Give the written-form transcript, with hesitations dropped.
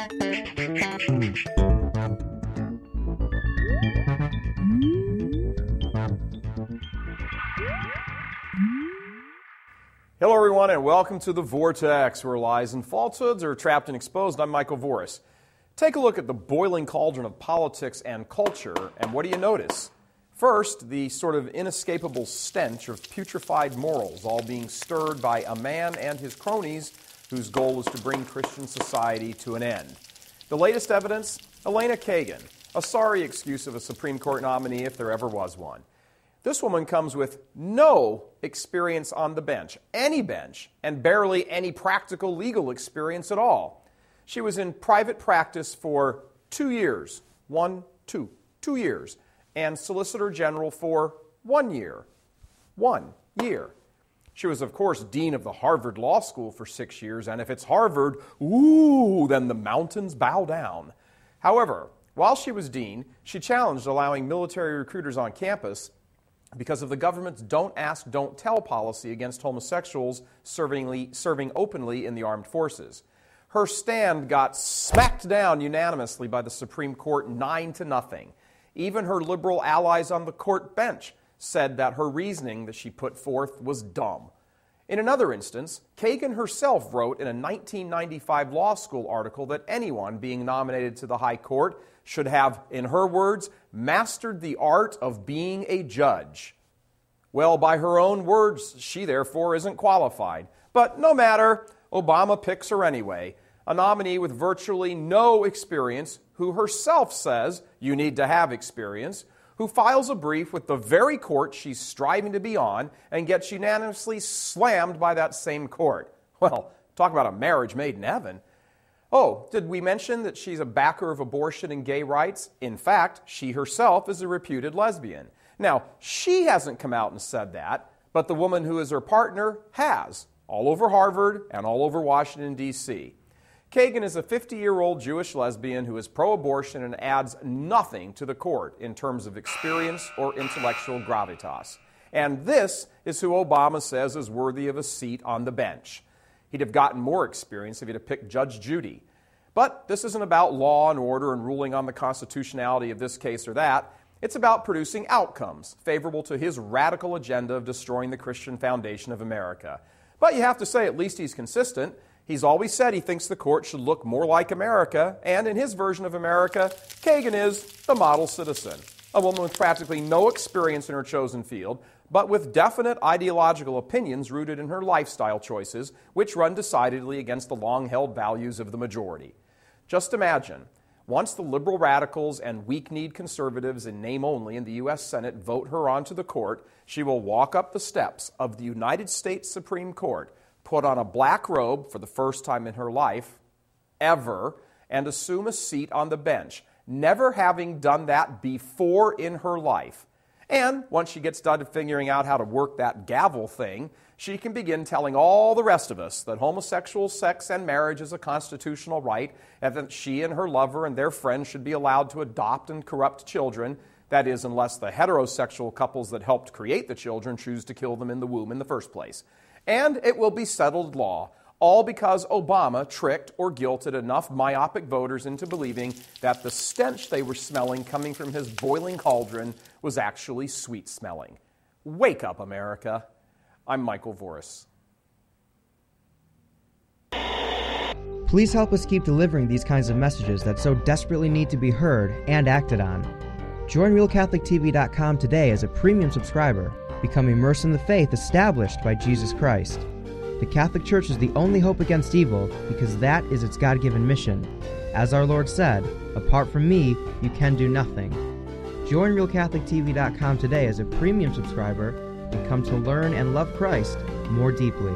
Hello, everyone, and welcome to The Vortex, where lies and falsehoods are trapped and exposed. I'm Michael Voris. Take a look at the boiling cauldron of politics and culture, and what do you notice? First, the sort of inescapable stench of putrefied morals, all being stirred by a man and his cronies whose goal is to bring Christian society to an end. The latest evidence? Elena Kagan, a sorry excuse of a Supreme Court nominee if there ever was one. This woman comes with no experience on the bench, and barely any practical legal experience at all. She was in private practice for 2 years, 2 years, and Solicitor General for 1 year. 1 year. She was, of course, Dean of the Harvard Law School for 6 years, and if it's Harvard, then the mountains bow down. However, while she was dean, she challenged allowing military recruiters on campus because of the government's don't ask, don't tell policy against homosexuals serving openly in the armed forces. Her stand got smacked down unanimously by the Supreme Court 9-0. Even her liberal allies on the court bench said that her reasoning that she put forth was dumb. In another instance, Kagan herself wrote in a 1995 law school article that anyone being nominated to the High Court should have, in her words, mastered the art of being a judge. Well, by her own words, she therefore isn't qualified. But no matter, Obama picks her anyway, a nominee with virtually no experience who herself says you need to have experience, who files a brief with the very court she's striving to be on and gets unanimously slammed by that same court. Well, talk about a marriage made in heaven. Oh, did we mention that she's a backer of abortion and gay rights? In fact, she herself is a reputed lesbian. Now, she hasn't come out and said that, but the woman who is her partner has, all over Harvard and all over Washington, D.C. Kagan is a 50-year-old Jewish lesbian who is pro-abortion and adds nothing to the court in terms of experience or intellectual gravitas. And this is who Obama says is worthy of a seat on the bench. He'd have gotten more experience if he'd have picked Judge Judy. But this isn't about law and order and ruling on the constitutionality of this case or that. It's about producing outcomes favorable to his radical agenda of destroying the Christian foundation of America. But you have to say at least he's consistent. He's always said he thinks the court should look more like America, and in his version of America, Kagan is the model citizen, a woman with practically no experience in her chosen field, but with definite ideological opinions rooted in her lifestyle choices, which run decidedly against the long-held values of the majority. Just imagine, once the liberal radicals and weak-kneed conservatives in name only in the U.S. Senate vote her onto the court, she will walk up the steps of the United States Supreme Court, put on a black robe for the first time in her life, ever, and assume a seat on the bench, never having done that before in her life. And once she gets done figuring out how to work that gavel thing, she can begin telling all the rest of us that homosexual sex and marriage is a constitutional right, and that she and her lover and their friends should be allowed to adopt and corrupt children, that is, unless the heterosexual couples that helped create the children choose to kill them in the womb in the first place. And it will be settled law, all because Obama tricked or guilted enough myopic voters into believing that the stench they were smelling coming from his boiling cauldron was actually sweet-smelling. Wake up, America. I'm Michael Voris. Please help us keep delivering these kinds of messages that so desperately need to be heard and acted on. Join RealCatholicTV.com today as a premium subscriber. Become immersed in the faith established by Jesus Christ. The Catholic Church is the only hope against evil because that is its God-given mission. As our Lord said, apart from me, you can do nothing. Join RealCatholicTV.com today as a premium subscriber and come to learn and love Christ more deeply.